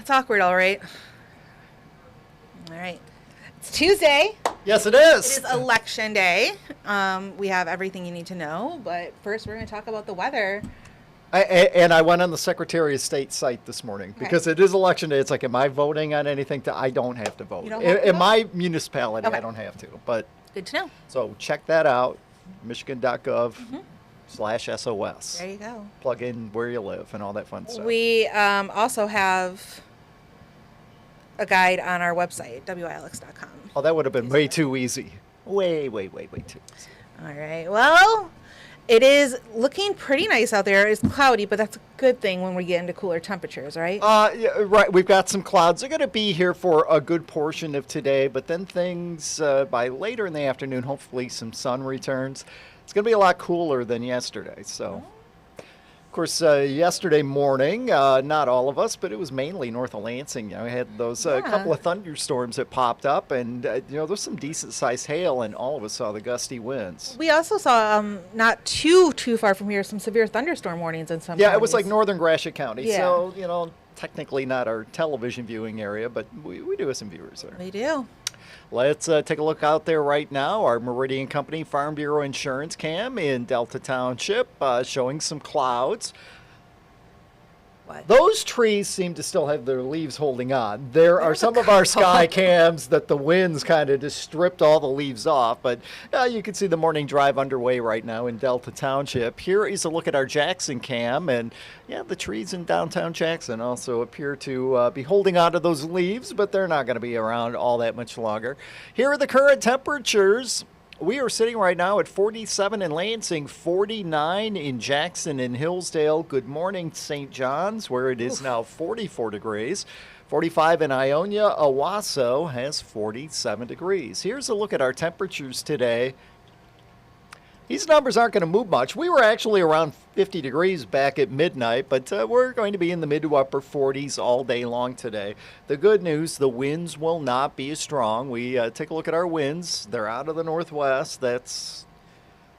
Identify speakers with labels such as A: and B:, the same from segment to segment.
A: It's awkward, all right. All right. It's Tuesday.
B: Yes, it
A: It
B: is.
A: is election day. We have everything you need to know, but first we're going to talk about the weather.
B: And I went on the Secretary of State site this morning
A: Okay.
B: because it is election day. It's like, am I voting on anything? I don't have to vote.
A: You don't have to
B: In
A: vote?
B: my municipality,
A: Okay.
B: I don't have to. But
A: Good to know.
B: so check that out, michigan.gov/SOS.
A: There you go.
B: Plug in where you live and all that fun stuff.
A: We also have a guide on our website, wilx.com.
B: Oh, that would have been way too easy. Way too easy.
A: All right. Well, it is looking pretty nice out there. It's cloudy, but that's a good thing when we get into cooler temperatures, right?
B: Yeah, right. We've got some clouds. They're going to be here for a good portion of today, but then things by later in the afternoon, hopefully some sun returns. It's going to be a lot cooler than yesterday. So, of course, yesterday morning, not all of us, but it was mainly north of Lansing. We had those couple of thunderstorms that popped up, and there's some decent sized hail, and all of us saw the gusty winds.
A: We also saw not too far from here some severe thunderstorm warnings in some
B: Yeah, it was
A: counties.
B: like northern Gratiot County.
A: Yeah.
B: So, technically not our television viewing area, but we do have some viewers there.
A: We do.
B: Let's take a look out there right now. Our Meridian Company Farm Bureau Insurance Cam in Delta Township showing some clouds.
A: What?
B: Those trees seem to still have their leaves holding on. There are some of our sky cams that the winds kind of just stripped all the leaves off, but you can see the morning drive underway right now in Delta Township. Here is a look at our Jackson cam, and the trees in downtown Jackson also appear to be holding on to those leaves, but they're not going to be around all that much longer. Here are the current temperatures. We are sitting right now at 47 in Lansing, 49 in Jackson and Hillsdale. Good morning, St. John's, where it is now 44 degrees. 45 in Ionia. Owasso has 47 degrees. Here's a look at our temperatures today. These numbers aren't going to move much. We were actually around 50 degrees back at midnight, but we're going to be in the mid to upper 40s all day long today. The good news, the winds will not be as strong. We take a look at our winds. They're out of the northwest. That's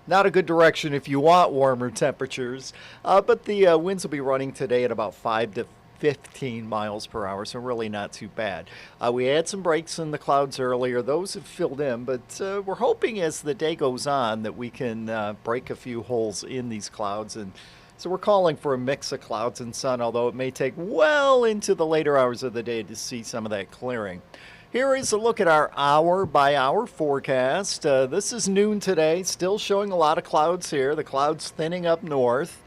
B: not a good direction if you want warmer temperatures, but the winds will be running today at about 5 to 15 miles per hour, so really not too bad. We had some breaks in the clouds earlier. Those have filled in, but we're hoping as the day goes on that we can break a few holes in these clouds. And so we're calling for a mix of clouds and sun, although it may take well into the later hours of the day to see some of that clearing. Here is a look at our hour-by-hour forecast. This is noon today, still showing a lot of clouds here. The clouds thinning up north.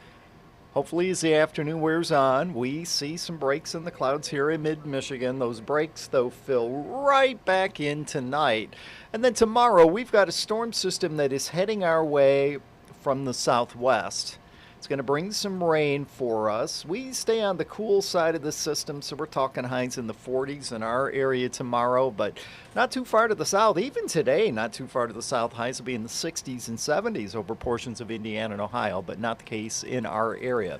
B: Hopefully, as the afternoon wears on, we see some breaks in the clouds here in mid-Michigan. Those breaks, though, fill right back in tonight. And then tomorrow, we've got a storm system that is heading our way from the southwest. It's going to bring some rain for us. We stay on the cool side of the system, so we're talking highs in the 40s in our area tomorrow, but not too far to the south. Even today, not too far to the south. Highs will be in the 60s and 70s over portions of Indiana and Ohio, but not the case in our area.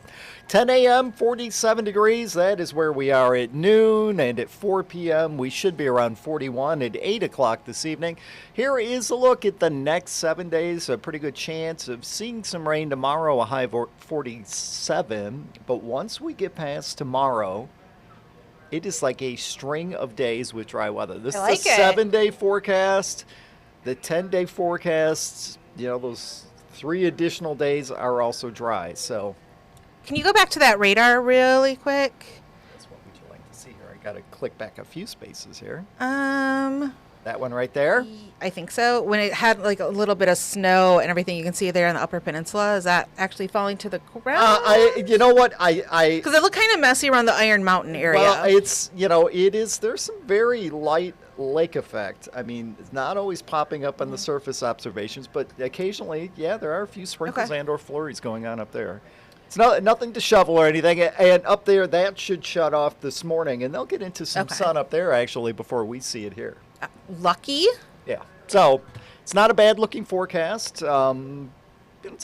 B: 10 a.m., 47 degrees. That is where we are at noon, and at 4 p.m., we should be around 41 at 8 o'clock this evening. Here is a look at the next 7 days. A pretty good chance of seeing some rain tomorrow, a high of 47, but once we get past tomorrow, it is like a string of days with dry weather. This
A: I like
B: is a
A: it.
B: 7-day forecast. The 10-day forecasts, those 3 additional days are also dry. So
A: Can you go back to that radar really quick?
B: that's what would you like to see here? I got to click back a few spaces here.
A: Um,
B: That one right there.
A: I think so. When it had like a little bit of snow and everything, you can see there in the Upper Peninsula. Is that actually falling to the ground?
B: You know what?
A: Because it looked kind of messy around the Iron Mountain area.
B: Well, it's, it is, there's some very light lake effect. I mean, it's not always popping up on the surface observations, but occasionally, there are a few sprinkles and or flurries going on up there. It's nothing to shovel or anything. And up there, that should shut off this morning, and they'll get into some sun up there, actually, before we see it here.
A: Lucky.
B: Yeah. So it's not a bad looking forecast. It's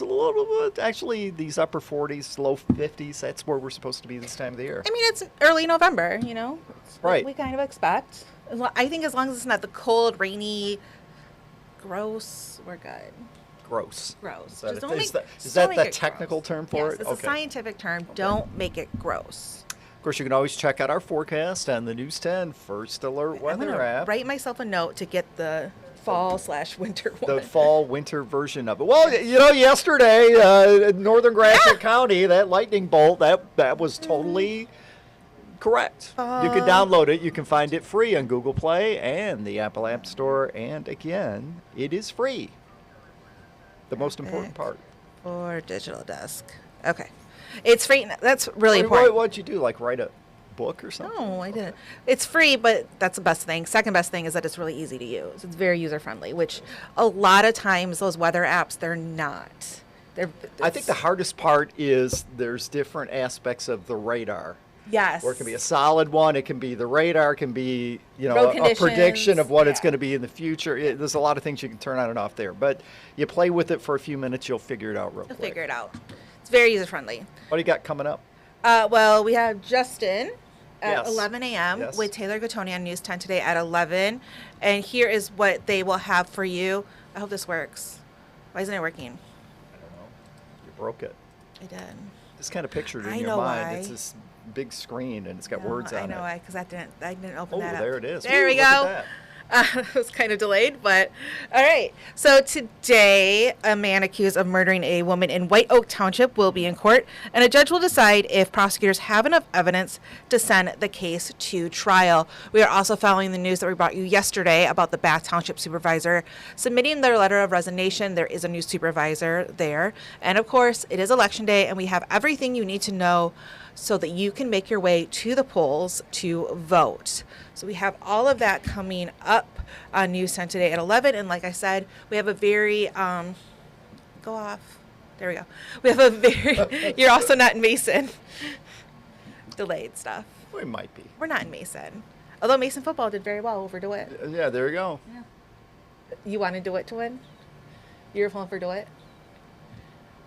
B: a little bit, actually, these upper 40s, low 50s. That's where we're supposed to be this time of the year.
A: I mean, it's early November, It's
B: Right.
A: what we kind of expect. I think as long as it's not the cold, rainy, gross, we're good.
B: Gross.
A: Gross.
B: Is that,
A: Just don't
B: is
A: make-
B: that
A: just
B: the
A: don't make it
B: technical
A: gross.
B: term for
A: Yes,
B: it?
A: it's a scientific term. Don't make it gross.
B: Of course, you can always check out our forecast on the News 10 First Alert
A: I'm
B: Weather
A: gonna
B: app.
A: write myself a note to get the fall/winter one.
B: The fall-winter version of it. Well, yesterday, northern Gratiot County, that lightning bolt, that was totally correct. You can download it. You can find it free on Google Play and the Apple App Store. And again, it is free. The most important part.
A: Or digital desk. Okay. It's free. That's really important.
B: What'd you do? Like write a book or something?
A: No, I didn't. It's free, but that's the best thing. Second best thing is that it's really easy to use. It's very user friendly, which a lot of times those weather apps, they're not.
B: I think the hardest part is there's different aspects of the radar.
A: Yes.
B: Or it can be a solid one. It can be the radar. It can be,
A: Road
B: a prediction of what it's
A: yeah.
B: going to be in the future. There's a lot of things you can turn on and off there. But you play with it for a few minutes, you'll figure it out real quick.
A: You'll figure it out. It's very user friendly.
B: What do you got coming up?
A: Well, we have Justin at
B: Yes.
A: 11 a.m.
B: Yes.
A: with Taylor Gattoni on News 10 today at 11. And here is what they will have for you. I hope this works. Why isn't it working?
B: I don't know. You broke it.
A: I did.
B: Just kind of pictured it
A: I
B: in your
A: know
B: mind.
A: why.
B: It's this big screen and it's got
A: No,
B: words on it.
A: I know why, because I didn't open that up.
B: There it is.
A: There
B: Ooh,
A: we
B: look at
A: go.
B: that.
A: It was kind of delayed, but all right. So today, a man accused of murdering a woman in White Oak Township will be in court, and a judge will decide if prosecutors have enough evidence to send the case to trial. We are also following the news that we brought you yesterday about the Bath Township supervisor submitting their letter of resignation. There is a new supervisor there, and of course, it is Election Day, and we have everything you need to know so that you can make your way to the polls to vote. So we have all of that coming up on News 10 today at 11. And like I said, we have a very, go off. There we go. We have a very, you're also not in Mason. Delayed stuff.
B: We might be.
A: We're not in Mason. Although Mason football did very well over DeWitt.
B: Yeah, there you go.
A: Yeah. You wanted DeWitt to win? You were pulling for DeWitt?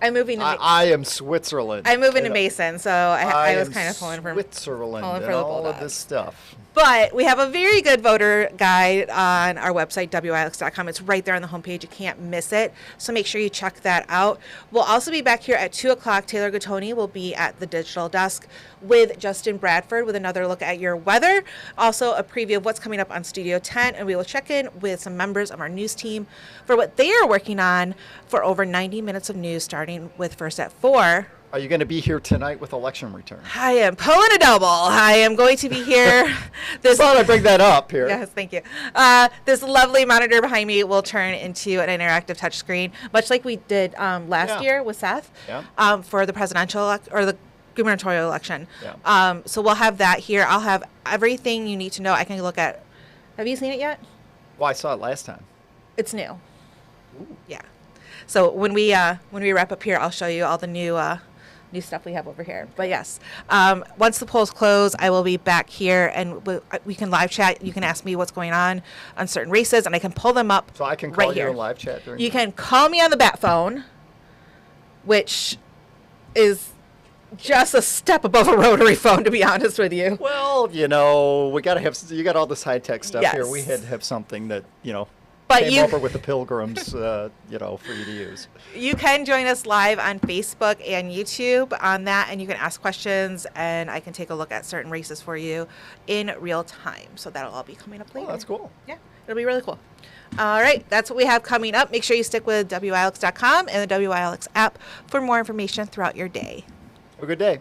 A: I'm moving to
B: I am Switzerland.
A: I'm moving to
B: And
A: Mason, so I was
B: am
A: kind of pulling for
B: Switzerland
A: pulling
B: and
A: for the
B: all of
A: Bulldogs.
B: this stuff.
A: But we have a very good voter guide on our website, WILX.com. It's right there on the homepage. You can't miss it. So make sure you check that out. We'll also be back here at 2 o'clock. Taylor Gattoni will be at the digital desk with Justin Bradford with another look at your weather. Also a preview of what's coming up on Studio 10. And we will check in with some members of our news team for what they are working on for over 90 minutes of news, starting with First at 4.
B: Are you going to be here tonight with election return?
A: I am pulling a double. I am going to be here.
B: This thought I'd bring that up here.
A: Yes, thank you. This lovely monitor behind me will turn into an interactive touchscreen, much like we did last year with Seth for the presidential or the gubernatorial election.
B: Yeah.
A: So we'll have that here. I'll have everything you need to know. I can look at. Have you seen it yet?
B: Well, I saw it last time.
A: It's new. Ooh. Yeah. So when we wrap up here, I'll show you all the new stuff we have over here. But yes, once the polls close, I will be back here and we can live chat. You can ask me what's going on certain races, and I can pull them up.
B: So I can call
A: right
B: you
A: here.
B: in live chat during.
A: You can call me on the bat phone, which is just a step above a rotary phone, to be honest with you.
B: Well, we got to have. You got all this high tech stuff here. We had to have something that
A: But
B: came over with the pilgrims, for you to use.
A: You can join us live on Facebook and YouTube on that, and you can ask questions, and I can take a look at certain races for you in real time. So that'll all be coming up later.
B: Oh, that's cool.
A: Yeah, it'll be really cool. All right, that's what we have coming up. Make sure you stick with WILX.com and the WILX app for more information throughout your day.
B: Have a good day.